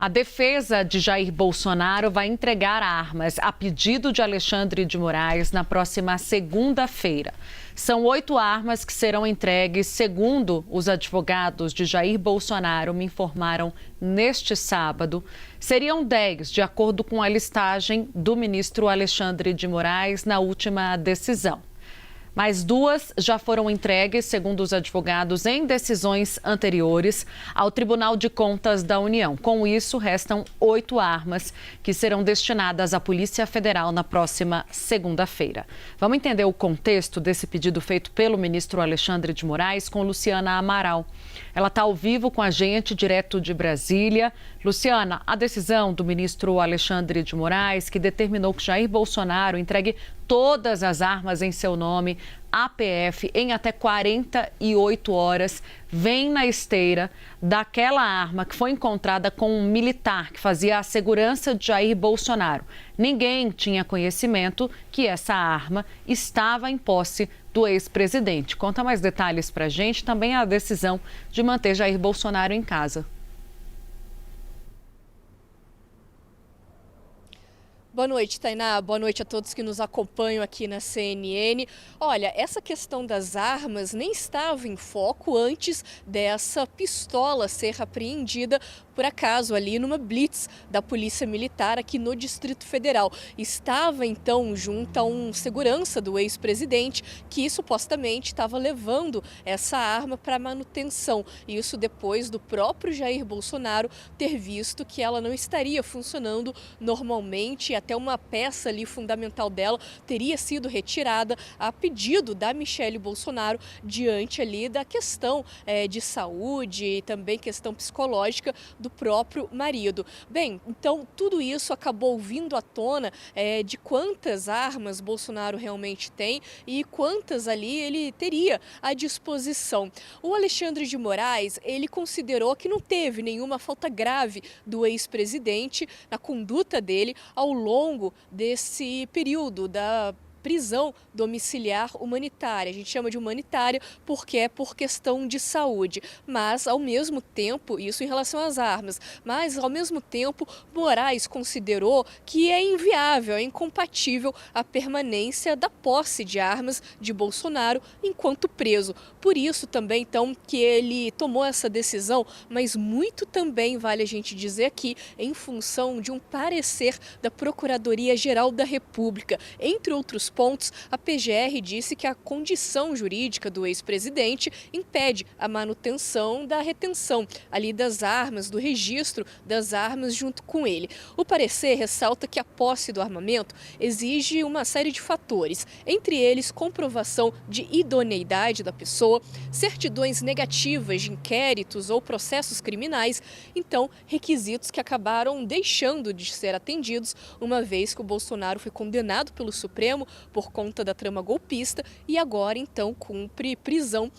A defesa de Jair Bolsonaro vai entregar armas a pedido de Alexandre de Moraes na próxima segunda-feira. São 8 armas que serão entregues, segundo os advogados de Jair Bolsonaro me informaram neste sábado. Seriam 10, de acordo com a listagem do ministro Alexandre de Moraes na última decisão. Mais 2 já foram entregues, segundo os advogados, em decisões anteriores ao Tribunal de Contas da União. Com isso, restam 8 armas que serão destinadas à Polícia Federal na próxima segunda-feira. Vamos entender o contexto desse pedido feito pelo ministro Alexandre de Moraes com Luciana Amaral. Ela está ao vivo com a gente, direto de Brasília. Luciana, a decisão do ministro Alexandre de Moraes, que determinou que Jair Bolsonaro entregue todas as armas em seu nome à PF em até 48 horas, vem na esteira daquela arma que foi encontrada com um militar que fazia a segurança de Jair Bolsonaro. Ninguém tinha conhecimento que essa arma estava em posse do ex-presidente. Conta mais detalhes para a gente, também a decisão de manter Jair Bolsonaro em casa. Boa noite, Tainá. Boa noite a todos que nos acompanham aqui na CNN. Olha, essa questão das armas nem estava em foco antes dessa pistola ser apreendida, por acaso, ali numa blitz da Polícia Militar aqui no Distrito Federal. Estava, então, junto a um segurança do ex-presidente que supostamente estava levando essa arma para manutenção. Isso depois do próprio Jair Bolsonaro ter visto que ela não estaria funcionando normalmente, até uma peça ali fundamental dela teria sido retirada a pedido da Michele Bolsonaro diante ali da questão de saúde e também questão psicológica do próprio marido. Bem, então tudo isso acabou vindo à tona de quantas armas Bolsonaro realmente tem e quantas ali ele teria à disposição. O Alexandre de Moraes, ele considerou que não teve nenhuma falta grave do ex-presidente na conduta dele ao longo desse período da prisão domiciliar humanitária. A gente chama de humanitária porque é por questão de saúde, mas ao mesmo tempo, isso em relação às armas, mas ao mesmo tempo Moraes considerou que é inviável, é incompatível a permanência da posse de armas de Bolsonaro enquanto preso. Por isso também, então, que ele tomou essa decisão, mas muito também, vale a gente dizer aqui, em função de um parecer da Procuradoria-Geral da República. Entre outros pontos, a PGR disse que a condição jurídica do ex-presidente impede a manutenção da retenção ali das armas, do registro das armas junto com ele. O parecer ressalta que a posse do armamento exige uma série de fatores, entre eles comprovação de idoneidade da pessoa, certidões negativas de inquéritos ou processos criminais, então requisitos que acabaram deixando de ser atendidos, uma vez que o Bolsonaro foi condenado pelo Supremo por conta da trama golpista e agora então cumpre prisão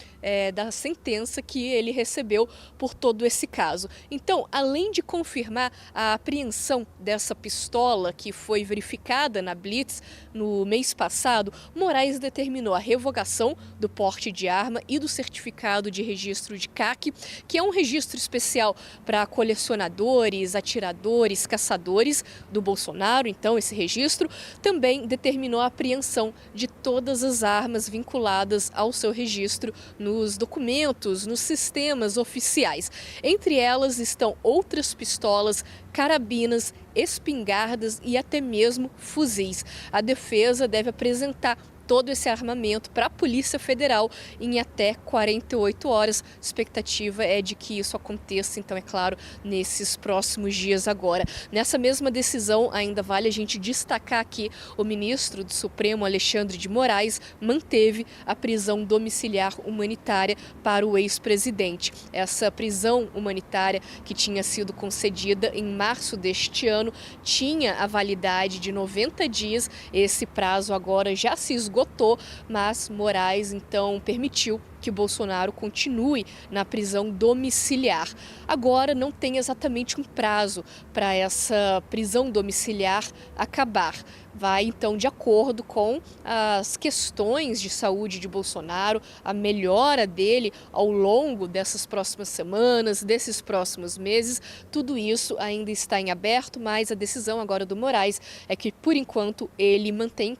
da sentença que ele recebeu por todo esse caso. Então, além de confirmar a apreensão dessa pistola que foi verificada na blitz no mês passado, Moraes determinou a revogação do porte de arma e do certificado de registro de CAC, que é um registro especial para colecionadores, atiradores, caçadores do Bolsonaro. Então, esse registro também determinou a apreensão de todas as armas vinculadas ao seu registro nos documentos, nos sistemas oficiais. Entre elas estão outras pistolas, carabinas, espingardas e até mesmo fuzis. A defesa deve apresentar todo esse armamento para a Polícia Federal em até 48 horas. A expectativa é de que isso aconteça, então, é claro, nesses próximos dias agora. Nessa mesma decisão, ainda vale a gente destacar aqui, o ministro do Supremo, Alexandre de Moraes, manteve a prisão domiciliar humanitária para o ex-presidente. Essa prisão humanitária, que tinha sido concedida em março deste ano, tinha a validade de 90 dias. Esse prazo agora já se esgotou esgotou, mas Moraes então permitiu que Bolsonaro continue na prisão domiciliar. Agora não tem exatamente um prazo para essa prisão domiciliar acabar. Vai então de acordo com as questões de saúde de Bolsonaro, a melhora dele ao longo dessas próximas semanas, desses próximos meses. Tudo isso ainda está em aberto, mas a decisão agora do Moraes é que, por enquanto, ele mantém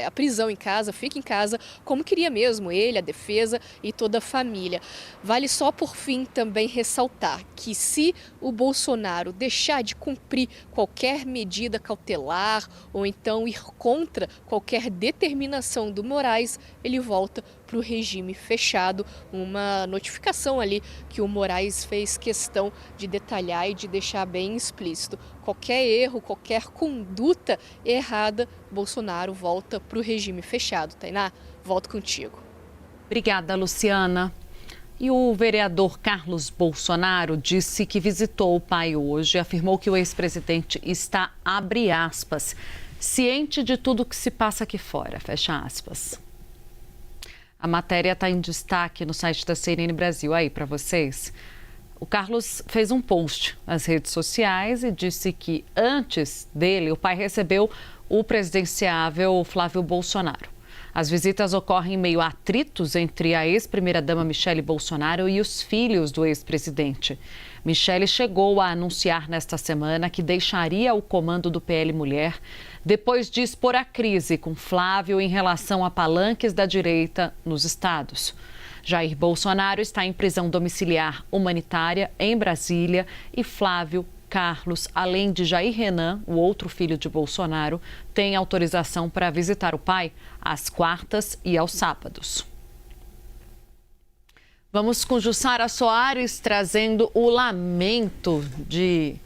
a prisão em casa, fica em casa, como queria mesmo ele, a defesa e toda a família. Vale só por fim também ressaltar que se o Bolsonaro deixar de cumprir qualquer medida cautelar ou então ir contra qualquer determinação do Moraes, ele volta para o regime fechado, uma notificação ali que o Moraes fez questão de detalhar e de deixar bem explícito. Qualquer erro, qualquer conduta errada, Bolsonaro volta para o regime fechado. Tainá, volto contigo. Obrigada, Luciana. E o vereador Carlos Bolsonaro disse que visitou o pai hoje e afirmou que o ex-presidente está, abre aspas, ciente de tudo que se passa aqui fora, fecha aspas. A matéria está em destaque no site da CNN Brasil aí para vocês. O Carlos fez um post nas redes sociais e disse que antes dele, o pai recebeu o presidenciável Flávio Bolsonaro. As visitas ocorrem em meio a atritos entre a ex-primeira-dama Michele Bolsonaro e os filhos do ex-presidente. Michele chegou a anunciar nesta semana que deixaria o comando do PL Mulher depois de expor a crise com Flávio em relação a palanques da direita nos estados. Jair Bolsonaro está em prisão domiciliar humanitária em Brasília e Flávio, Carlos, além de Jair Renan, o outro filho de Bolsonaro, tem autorização para visitar o pai às quartas e aos sábados. Vamos com Jussara Soares trazendo o lamento de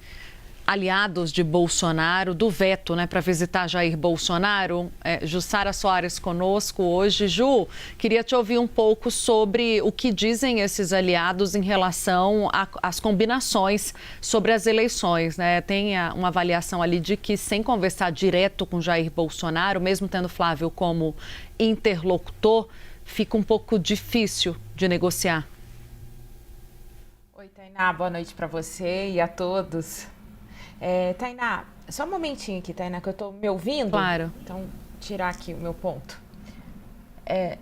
aliados de Bolsonaro, do veto, para visitar Jair Bolsonaro. Jussara Soares conosco hoje. Ju, queria te ouvir um pouco sobre o que dizem esses aliados em relação às combinações sobre as eleições, Tem uma avaliação ali de que, sem conversar direto com Jair Bolsonaro, mesmo tendo Flávio como interlocutor, fica um pouco difícil de negociar. Oi, Tainá, boa noite para você e a todos. Tainá, só um momentinho aqui, Tainá, que eu estou me ouvindo. Claro. Então, tirar aqui o meu ponto.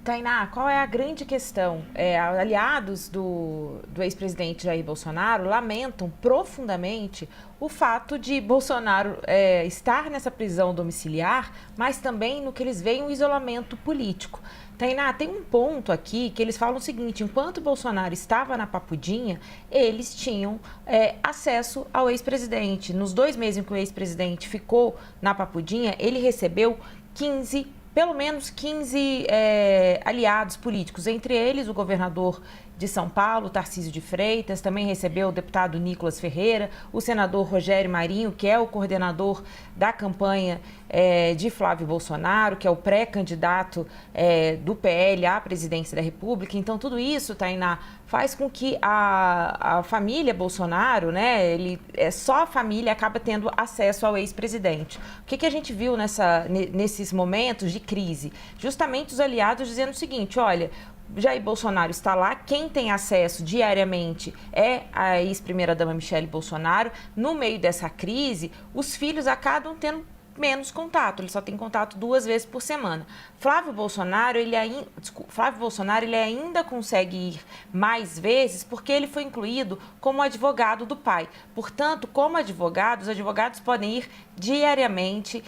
Tainá, qual é a grande questão? Aliados do ex-presidente Jair Bolsonaro lamentam profundamente o fato de Bolsonaro estar nessa prisão domiciliar, mas também no que eles veem um isolamento político. Tainá, tem um ponto aqui que eles falam o seguinte: enquanto Bolsonaro estava na Papudinha, eles tinham acesso ao ex-presidente. Nos 2 meses em que o ex-presidente ficou na Papudinha, ele recebeu pelo menos 15 aliados políticos, entre eles o governador de São Paulo, Tarcísio de Freitas, também recebeu o deputado Nicolas Ferreira, o senador Rogério Marinho, que é o coordenador da campanha de Flávio Bolsonaro, que é o pré-candidato do PL à presidência da República. Então, tudo isso, Tainá, faz com que a família Bolsonaro, só a família acaba tendo acesso ao ex-presidente. O que a gente viu nesses momentos de crise? Justamente os aliados dizendo o seguinte: olha, Jair Bolsonaro está lá, quem tem acesso diariamente é a ex-primeira-dama Michele Bolsonaro. No meio dessa crise, os filhos acabam tendo menos contato, ele só tem contato 2 vezes por semana. Flávio Bolsonaro, ele ainda consegue ir mais vezes porque ele foi incluído como advogado do pai. Portanto, como advogado, os advogados podem ir diariamente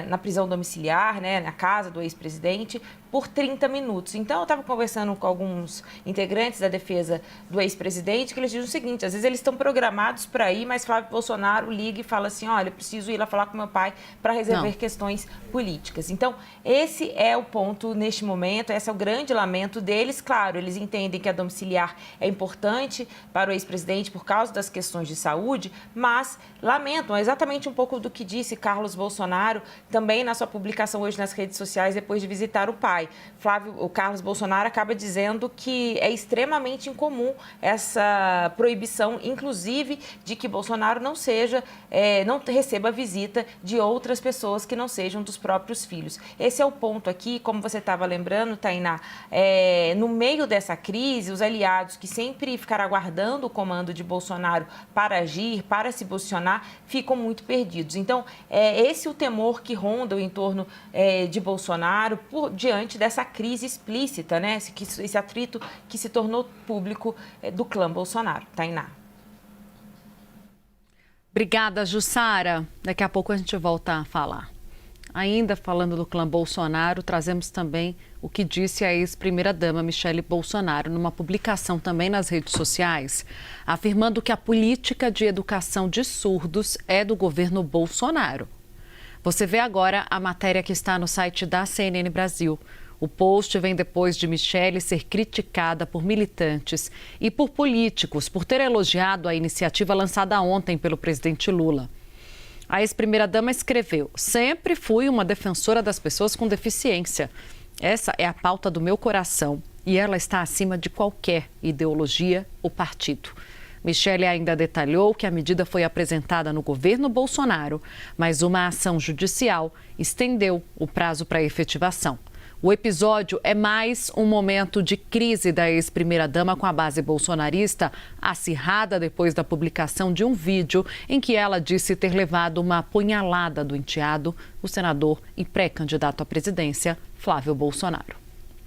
na prisão domiciliar, na casa do ex-presidente, por 30 minutos. Então, eu estava conversando com alguns integrantes da defesa do ex-presidente, que eles dizem o seguinte: às vezes eles estão programados para ir, mas Flávio Bolsonaro liga e fala assim: olha, eu preciso ir lá falar com meu pai para resolver questões políticas. Então, esse é o ponto neste momento, esse é o grande lamento deles. Claro, eles entendem que a domiciliar é importante para o ex-presidente por causa das questões de saúde, mas lamentam exatamente um pouco do que disse Carlos Bolsonaro também na sua publicação hoje nas redes sociais depois de visitar o pai. O Carlos Bolsonaro acaba dizendo que é extremamente incomum essa proibição, inclusive de que Bolsonaro não receba visita de outras outras pessoas que não sejam dos próprios filhos. Esse é o ponto aqui, como você estava lembrando, Tainá, no meio dessa crise, os aliados que sempre ficaram aguardando o comando de Bolsonaro para agir, para se posicionar, ficam muito perdidos. Então, esse é o temor que ronda em torno de Bolsonaro diante dessa crise explícita, né? Esse atrito que se tornou público do clã Bolsonaro. Tainá. Obrigada, Jussara. Daqui a pouco a gente volta a falar. Ainda falando do clã Bolsonaro, trazemos também o que disse a ex-primeira-dama Michele Bolsonaro numa publicação também nas redes sociais, afirmando que a política de educação de surdos é do governo Bolsonaro. Você vê agora a matéria que está no site da CNN Brasil. O post vem depois de Michele ser criticada por militantes e por políticos por ter elogiado a iniciativa lançada ontem pelo presidente Lula. A ex-primeira-dama escreveu: "Sempre fui uma defensora das pessoas com deficiência. Essa é a pauta do meu coração e ela está acima de qualquer ideologia ou partido." Michele ainda detalhou que a medida foi apresentada no governo Bolsonaro, mas uma ação judicial estendeu o prazo para efetivação. O episódio é mais um momento de crise da ex-primeira-dama com a base bolsonarista, acirrada depois da publicação de um vídeo em que ela disse ter levado uma apunhalada do enteado, o senador e pré-candidato à presidência, Flávio Bolsonaro.